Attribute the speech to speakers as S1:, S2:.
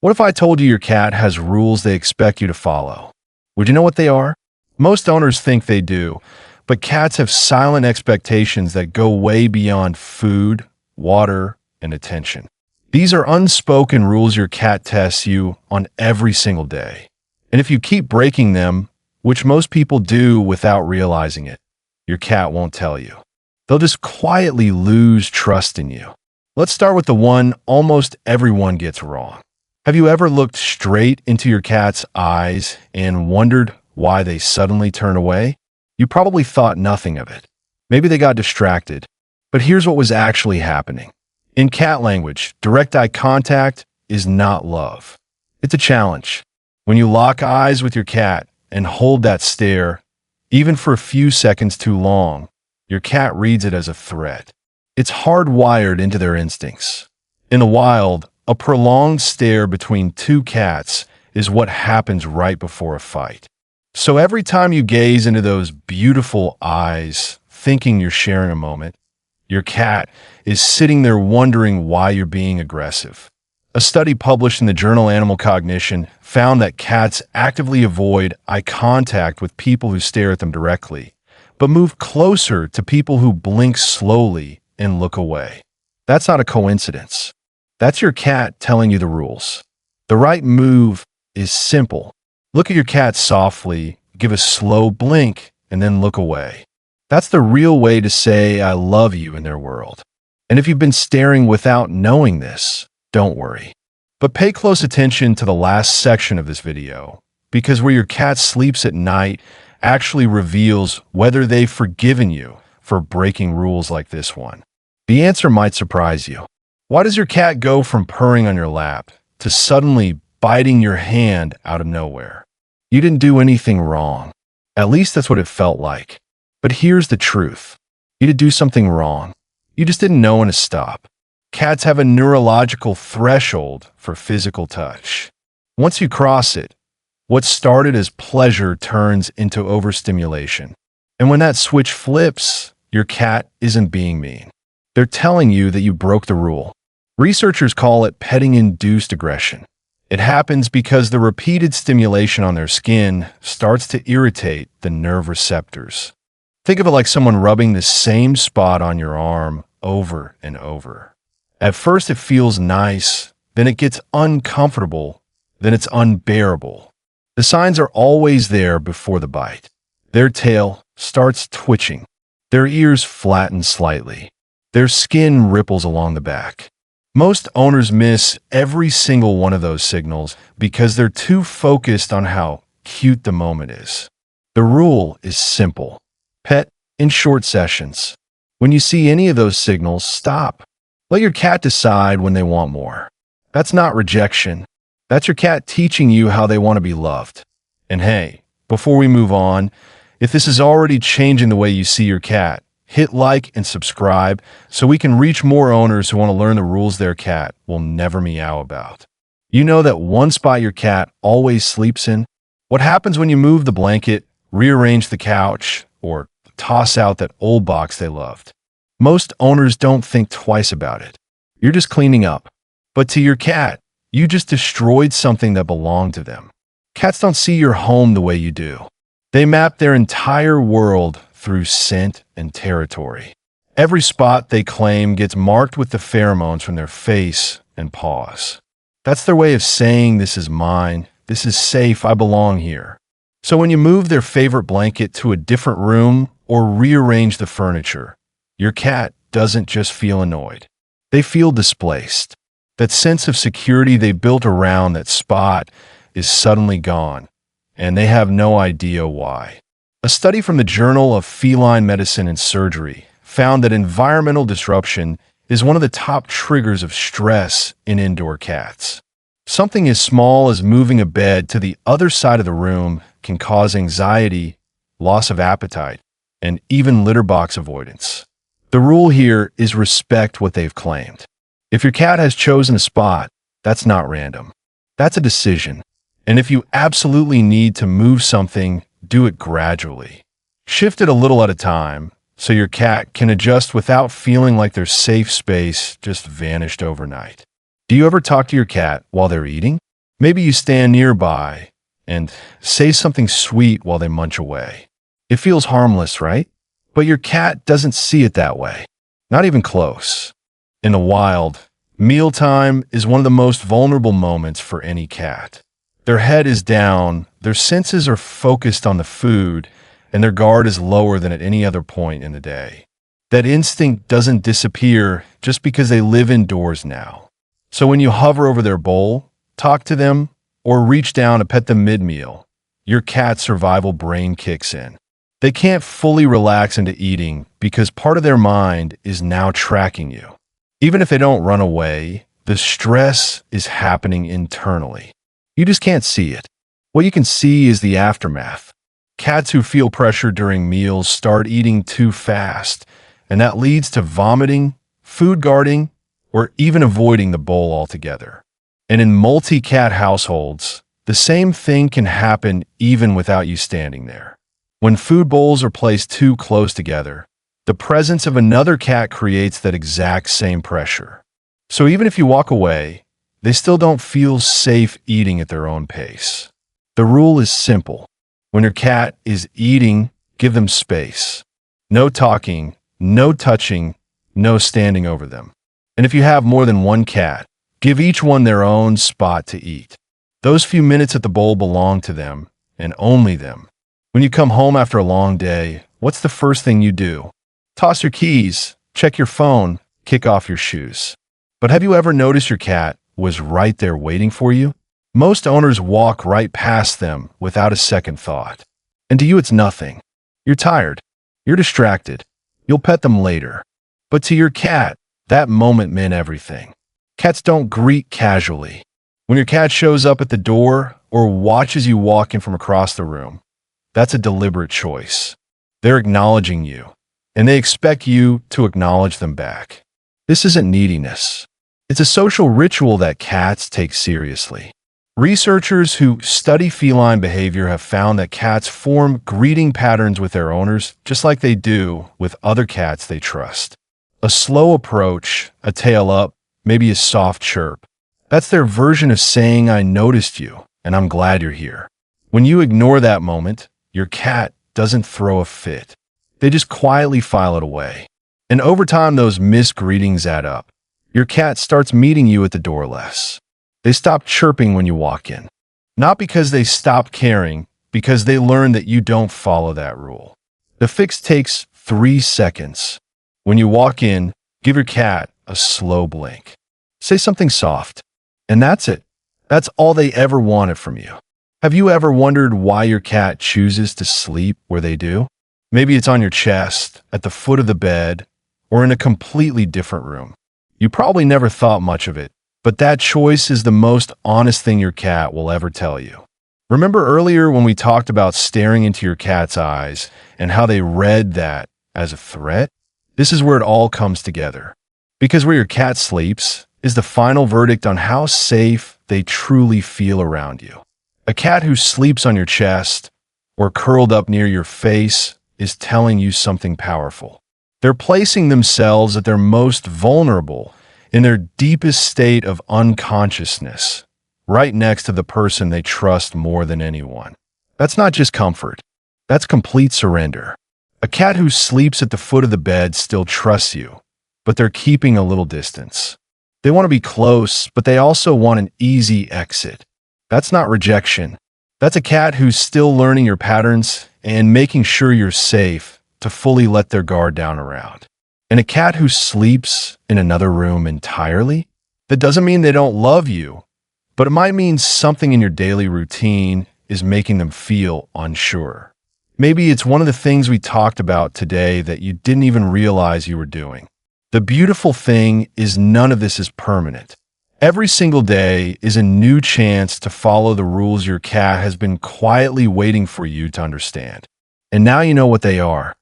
S1: What if I told you your cat has rules they expect you to follow? Would you know what they are? Most owners think they do, but cats have silent expectations that go way beyond food, water, and attention. These are unspoken rules your cat tests you on every single day. And if you keep breaking them, which most people do without realizing it, your cat won't tell you. They'll just quietly lose trust in you. Let's start with the one almost everyone gets wrong. Have you ever looked straight into your cat's eyes and wondered why they suddenly turn away? You probably thought nothing of it. Maybe they got distracted. But here's what was actually happening. In cat language, direct eye contact is not love. It's a challenge. When you lock eyes with your cat and hold that stare, even for a few seconds too long, your cat reads it as a threat. It's hardwired into their instincts. In the wild, a prolonged stare between two cats is what happens right before a fight. So every time you gaze into those beautiful eyes, thinking you're sharing a moment, your cat is sitting there wondering why you're being aggressive. A study published in the journal Animal Cognition found that cats actively avoid eye contact with people who stare at them directly, but move closer to people who blink slowly and look away. That's not a coincidence. That's your cat telling you the rules. The right move is simple. Look at your cat softly, give a slow blink, and then look away. That's the real way to say I love you in their world. And if you've been staring without knowing this, don't worry. But pay close attention to the last section of this video, because where your cat sleeps at night actually reveals whether they've forgiven you for breaking rules like this one. The answer might surprise you. Why does your cat go from purring on your lap to suddenly biting your hand out of nowhere? You didn't do anything wrong. At least that's what it felt like. But here's the truth. You did do something wrong. You just didn't know when to stop. Cats have a neurological threshold for physical touch. Once you cross it, what started as pleasure turns into overstimulation. And when that switch flips, your cat isn't being mean. They're telling you that you broke the rule. Researchers call it petting-induced aggression. It happens because the repeated stimulation on their skin starts to irritate the nerve receptors. Think of it like someone rubbing the same spot on your arm over and over. At first it feels nice, then it gets uncomfortable, then it's unbearable. The signs are always there before the bite. Their tail starts twitching. Their ears flatten slightly. Their skin ripples along the back. Most owners miss every single one of those signals because they're too focused on how cute the moment is. The rule is simple. Pet in short sessions. When you see any of those signals, stop. Let your cat decide when they want more. That's not rejection. That's your cat teaching you how they want to be loved. And hey, before we move on, if this is already changing the way you see your cat, hit like and subscribe so we can reach more owners who want to learn the rules their cat will never meow about. You know that one spot your cat always sleeps in? What happens when you move the blanket, rearrange the couch, or toss out that old box they loved? Most owners don't think twice about it. You're just cleaning up. But to your cat, you just destroyed something that belonged to them. Cats don't see your home the way you do. They map their entire world through scent and territory. Every spot they claim gets marked with the pheromones from their face and paws. That's their way of saying this is mine, this is safe, I belong here. So when you move their favorite blanket to a different room or rearrange the furniture, your cat doesn't just feel annoyed. They feel displaced. That sense of security they built around that spot is suddenly gone, and they have no idea why. A study from the Journal of Feline Medicine and Surgery found that environmental disruption is one of the top triggers of stress in indoor cats. Something as small as moving a bed to the other side of the room can cause anxiety, loss of appetite, and even litter box avoidance. The rule here is respect what they've claimed. If your cat has chosen a spot, that's not random. That's a decision. And if you absolutely need to move something, do it gradually. Shift it a little at a time so your cat can adjust without feeling like their safe space just vanished overnight. Do you ever talk to your cat while they're eating? Maybe you stand nearby and say something sweet while they munch away. It feels harmless, right? But your cat doesn't see it that way. Not even close. In the wild, mealtime is one of the most vulnerable moments for any cat. Their head is down, their senses are focused on the food, and their guard is lower than at any other point in the day. That instinct doesn't disappear just because they live indoors now. So when you hover over their bowl, talk to them, or reach down to pet them mid-meal, your cat's survival brain kicks in. They can't fully relax into eating because part of their mind is now tracking you. Even if they don't run away, the stress is happening internally. You just can't see it. What you can see is the aftermath. Cats who feel pressure during meals start eating too fast, and that leads to vomiting, food guarding, or even avoiding the bowl altogether. And in multi-cat households, the same thing can happen even without you standing there. When food bowls are placed too close together, the presence of another cat creates that exact same pressure. So even if you walk away, they still don't feel safe eating at their own pace. The rule is simple. When your cat is eating, give them space. No talking, no touching, no standing over them. And if you have more than one cat, give each one their own spot to eat. Those few minutes at the bowl belong to them, and only them. When you come home after a long day, what's the first thing you do? Toss your keys, check your phone, kick off your shoes. But have you ever noticed your cat was right there waiting for you? Most owners walk right past them without a second thought. And to you, it's nothing. You're tired. You're distracted. You'll pet them later. But to your cat, that moment meant everything. Cats don't greet casually. When your cat shows up at the door or watches you walk in from across the room, that's a deliberate choice. They're acknowledging you, and they expect you to acknowledge them back. This isn't neediness. It's a social ritual that cats take seriously. Researchers who study feline behavior have found that cats form greeting patterns with their owners just like they do with other cats they trust. A slow approach, a tail up, maybe a soft chirp. That's their version of saying, "I noticed you, and I'm glad you're here." When you ignore that moment, your cat doesn't throw a fit. They just quietly file it away. And over time, those missed greetings add up. Your cat starts meeting you at the door less. They stop chirping when you walk in. Not because they stopped caring, because they learned that you don't follow that rule. The fix takes 3 seconds. When you walk in, give your cat a slow blink. Say something soft. And that's it. That's all they ever wanted from you. Have you ever wondered why your cat chooses to sleep where they do? Maybe it's on your chest, at the foot of the bed, or in a completely different room. You probably never thought much of it, but that choice is the most honest thing your cat will ever tell you. Remember earlier when we talked about staring into your cat's eyes and how they read that as a threat? This is where it all comes together. Because where your cat sleeps is the final verdict on how safe they truly feel around you. A cat who sleeps on your chest or curled up near your face is telling you something powerful. They're placing themselves at their most vulnerable, in their deepest state of unconsciousness, right next to the person they trust more than anyone. That's not just comfort. That's complete surrender. A cat who sleeps at the foot of the bed still trusts you, but they're keeping a little distance. They want to be close, but they also want an easy exit. That's not rejection. That's a cat who's still learning your patterns and making sure you're safe to fully let their guard down around. And a cat who sleeps in another room entirely, that doesn't mean they don't love you, but it might mean something in your daily routine is making them feel unsure. Maybe it's one of the things we talked about today that you didn't even realize you were doing. The beautiful thing is none of this is permanent. Every single day is a new chance to follow the rules your cat has been quietly waiting for you to understand. And now you know what they are.